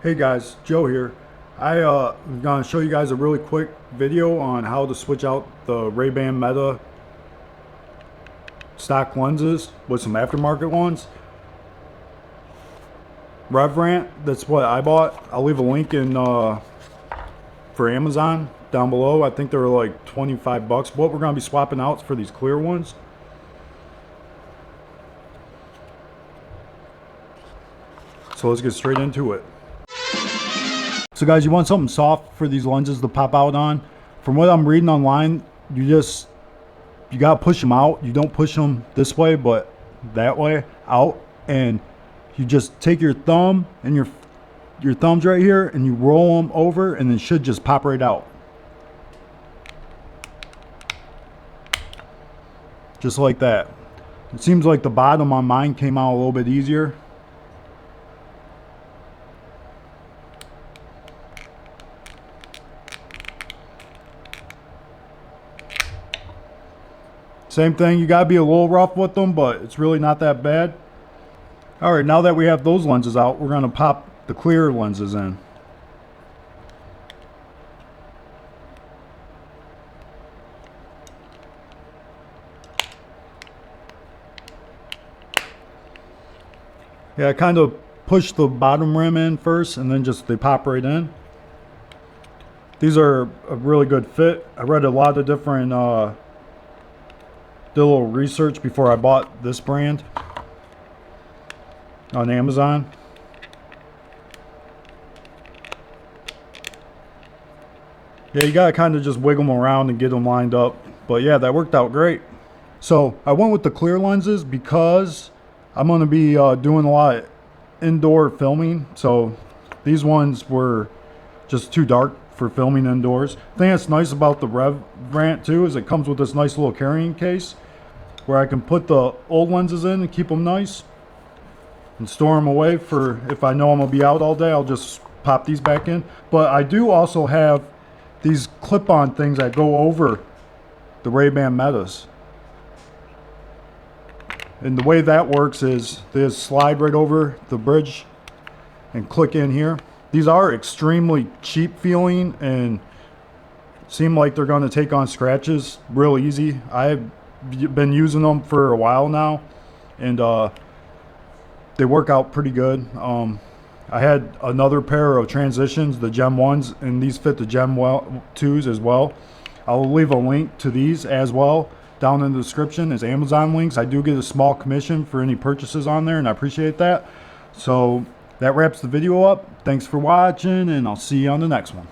Hey guys, Joe here. I'm gonna show you guys a really quick video on how to switch out the Ray-Ban Meta stock lenses with some aftermarket ones. RevRant, that's what I bought. I'll leave a link in for Amazon down below. I think they were like 25 bucks. What we're gonna be swapping out for these clear ones. So let's get straight into it. So guys, you want something soft for these lenses to pop out on. From what I'm reading online, you gotta push them out. You don't push them this way, but that way out, and you just take your thumb and your thumbs right here, and you roll them over, and it should just pop right out, just like that. It seems like the bottom on mine came out a little bit easier. Same thing, you gotta be a little rough with them, but it's really not that bad. Alright, now that we have those lenses out, we're gonna pop the clear lenses in. Yeah, I kind of push the bottom rim in first, and then just they pop right in. These are a really good fit. I read a lot of different did a little research before I bought this brand on Amazon. Yeah, you gotta kind of just wiggle them around and get them lined up. But yeah, that worked out great. So I went with the clear lenses because I'm gonna be doing a lot of indoor filming. So these ones were just too dark for filming indoors. The thing that's nice about the RevRant too is it comes with this nice little carrying case where I can put the old lenses in and keep them nice and store them away for if I know I'm gonna be out all day. I'll just pop these back in. But I do also have these clip-on things that go over the Ray-Ban Metas, and the way that works is they just slide right over the bridge and click in here. These are extremely cheap feeling and seem like they're going to take on scratches real easy. I've been using them for a while now, and they work out pretty good. I had another pair of transitions, the Gen1s, and these fit the Gen2s as well. I'll leave a link to these as well down in the description as Amazon links. I do get a small commission for any purchases on there, and I appreciate that. So that wraps the video up. Thanks for watching, and I'll see you on the next one.